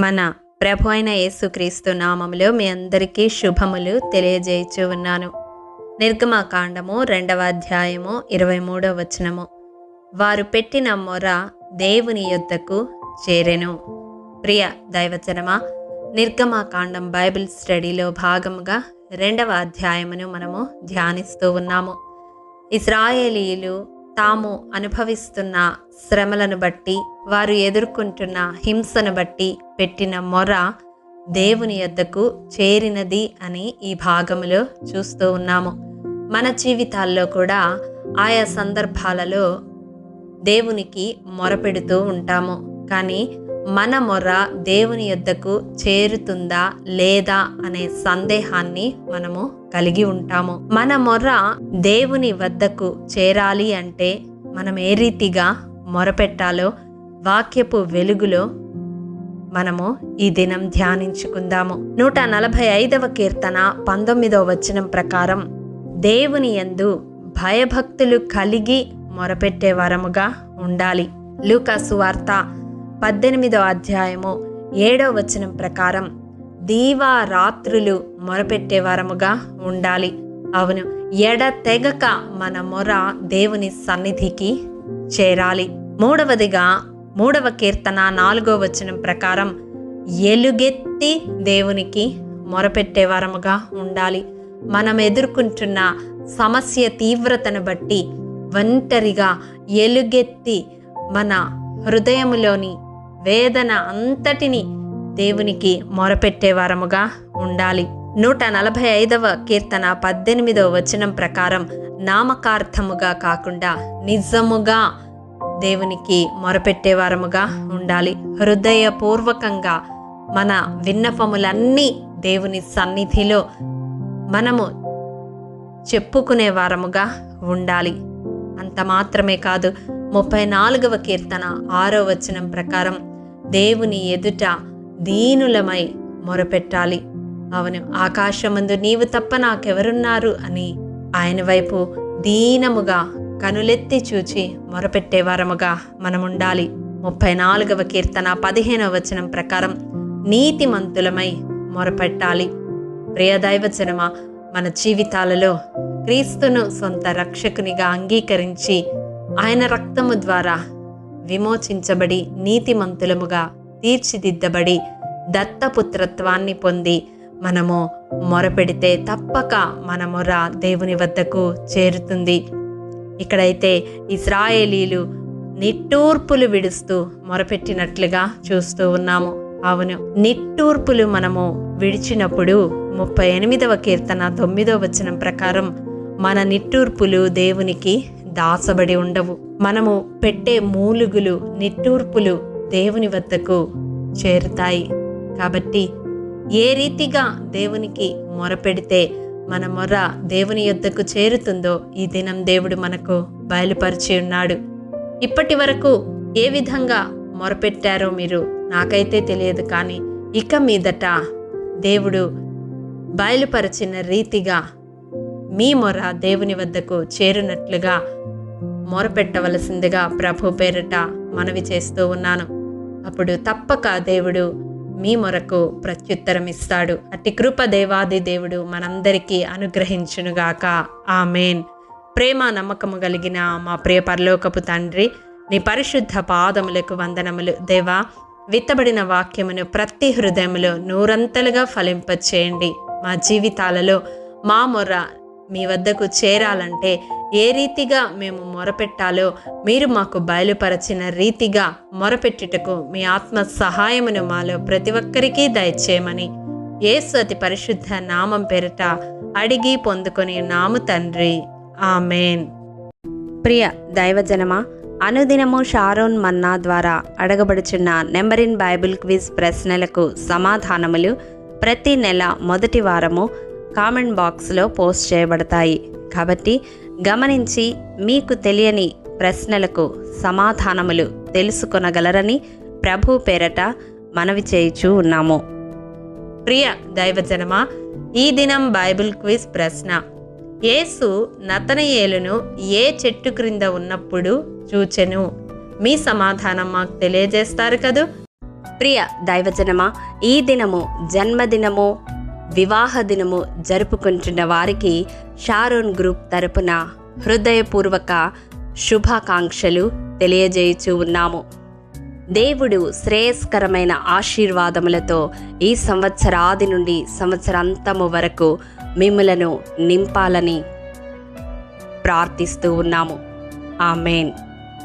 మన ప్రభు అయిన యేసుక్రీస్తు నామములో మీ అందరికీ శుభములు తెలియజేయచ్చు ఉన్నాను. నిర్గమకాండము 2వ అధ్యాయము 23వ వచనము. వారు పెట్టిన మొర దేవుని యొద్దకు చేరెను. ప్రియ దైవజనమా, నిర్గమకాండం బైబిల్ స్టడీలో భాగముగా 2వ అధ్యాయమును మనము ధ్యానిస్తూ ఉన్నాము. ఇశ్రాయేలీయులు తాము అనుభవిస్తున్న శ్రమలను బట్టి, వారు ఎదుర్కొంటున్న హింసను బట్టి పెట్టిన మొర దేవుని యొద్దకు చేరినది అని ఈ భాగములో చూస్తూ ఉన్నాము. మన జీవితాల్లో కూడా ఆయా సందర్భాలలో దేవునికి మొరపెడుతూ ఉంటాము. కానీ మన మొర దేవుని యొద్దకు చేరుతుందా లేదా అనే సందేహాన్ని మనము కలిగి ఉంటాము. మన మొర దేవుని వద్దకు చేరాలి అంటే మనం ఏ రీతిగా మొరపెట్టాలో వాక్యపు వెలుగులో మనము ఈ దినం ధ్యానించుకుందాము. 145వ కీర్తన 19వ వచనం ప్రకారం దేవుని యందు భయభక్తులు కలిగి మొరపెట్టే వరముగా ఉండాలి. లూకా సువార్త 18వ అధ్యాయము 7వ వచనం ప్రకారం దీవా రాత్రులు మొరపెట్టే వరముగా ఉండాలి. అవును, ఎడతెగక మన మొర దేవుని సన్నిధికి చేరాలి. మూడవదిగా 3వ కీర్తన 4వ వచనం ప్రకారం ఎలుగెత్తి దేవునికి మొరపెట్టే వరముగా ఉండాలి. మనం ఎదుర్కొంటున్న సమస్య తీవ్రతను బట్టి ఒంటరిగా ఎలుగెత్తి మన హృదయములోని వేదన అంతటిని దేవునికి మొరపెట్టే వరముగా ఉండాలి. 145వ కీర్తన 18వ వచనం ప్రకారం నామకార్థముగా కాకుండా నిజముగా దేవునికి మొరపెట్టే వరముగా ఉండాలి. హృదయపూర్వకంగా మన విన్నపములన్నీ దేవుని సన్నిధిలో మనము చెప్పుకునే వారముగా ఉండాలి. అంత మాత్రమే కాదు, 34వ కీర్తన 6వ వచనం ప్రకారం దేవుని ఎదుట దీనులమై మొరపెట్టాలి. అవును, ఆకాశమందు నీవు తప్ప నాకెవరున్నారు అని ఆయన వైపు దీనముగా కనులెత్తి చూచి మొరపెట్టే వారముగా మనముండాలి. 34వ కీర్తన 15వ వచనం ప్రకారం నీతిమంతులమై మొరపెట్టాలి. ప్రియ దైవజనమా, మన జీవితాలలో క్రీస్తును సొంత రక్షకునిగా అంగీకరించి ఆయన రక్తము ద్వారా విమోచించబడి నీతిమంతులముగా తీర్చిదిద్దబడి దత్తపుత్రత్వాన్ని పొంది మనము మొరపెడితే తప్పక మన మొర దేవుని వద్దకు చేరుతుంది. ఇక్కడైతే ఇశ్రాయేలీలు నిట్టూర్పులు విడుస్తూ మొరపెట్టినట్లుగా చూస్తూ ఉన్నాము. అవును, నిట్టూర్పులు మనము విడిచినప్పుడు 38వ కీర్తన 9వ వచనం ప్రకారం మన నిట్టూర్పులు దేవునికి దాసబడి ఉండవు. మనము పెట్టే మూలుగులు, నిట్టూర్పులు దేవుని వద్దకు చేరుతాయి. కాబట్టి ఏ రీతిగా దేవునికి మొరపెడితే మన మొర దేవుని యొద్దకు చేరుతుందో ఈ దినం దేవుడు మనకు బయలుపరిచి ఉన్నాడు. ఇప్పటి వరకు ఏ విధంగా మొరపెట్టారో మీరు నాకైతే తెలియదు, కానీ ఇక మీదట దేవుడు బయలుపరిచిన రీతిగా మీ మొర దేవుని వద్దకు చేరునట్లుగా మొరపెట్టవలసిందిగా ప్రభు పేరిట మనవి చేస్తూ ఉన్నాను. అప్పుడు తప్పక దేవుడు మీ మొరకు ప్రత్యుత్తరం ఇస్తాడు. అట్టి కృప దేవాది దేవుడు మనందరికీ అనుగ్రహించునుగాక. ఆమేన్. ప్రేమ నమ్మకము కలిగిన మా ప్రియ పరలోకపు తండ్రి, నీ పరిశుద్ధ పాదములకు వందనములు. దేవా, విత్తబడిన వాక్యమును ప్రతి హృదయములో నూరంతలుగా ఫలింపచేయండి. మా జీవితాలలో మా మొర మీ వద్దకు చేరాలంటే ఏ రీతిగా మేము మొరపెట్టాలో మీరు మాకు బయలుపరచిన రీతిగా మొరపెట్టుటకు మీ ఆత్మ సహాయమును మాలో ప్రతి ఒక్కరికి దయచేయమని యేసు అతి పరిశుద్ధ నామం పేరిట అడిగి పొందుకొని నాము తండ్రి. ఆమేన్. ప్రియ దైవజనమా, అనుదినము షారోన్ మన్నా ద్వారా అడగబడుచున్న నెంబర్ ఇన్ బైబిల్ క్విజ్ ప్రశ్నలకు సమాధానములు ప్రతి నెల మొదటి వారము కామెంట్ బాక్స్లో పోస్ట్ చేయబడతాయి. కాబట్టి గమనించి మీకు తెలియని ప్రశ్నలకు సమాధానములు తెలుసుకొనగలరని ప్రభు పేరట మనవి చేయుచూ ఉన్నాము. ప్రియ దైవజనమా, ఈ దినం బైబిల్ క్విజ్ ప్రశ్న: యేసు నతనయేలును ఏ చెట్టు క్రింద ఉన్నప్పుడు చూచెను? మీ సమాధానం మాకు తెలియజేస్తారు కదూ. ప్రియ దైవజనమా, ఈ దినము జన్మదినము, వివాహ దినము జరుపుకుంటున్న వారికి షారోన్ గ్రూప్ తరపున హృదయపూర్వక శుభాకాంక్షలు తెలియజేయుచూ ఉన్నాము. దేవుడు శ్రేయస్కరమైన ఆశీర్వాదములతో ఈ సంవత్సరాది నుండి సంవత్సరాంతము వరకు మిమ్ములను నింపాలని ప్రార్థిస్తూ ఉన్నాము. ఆమేన్.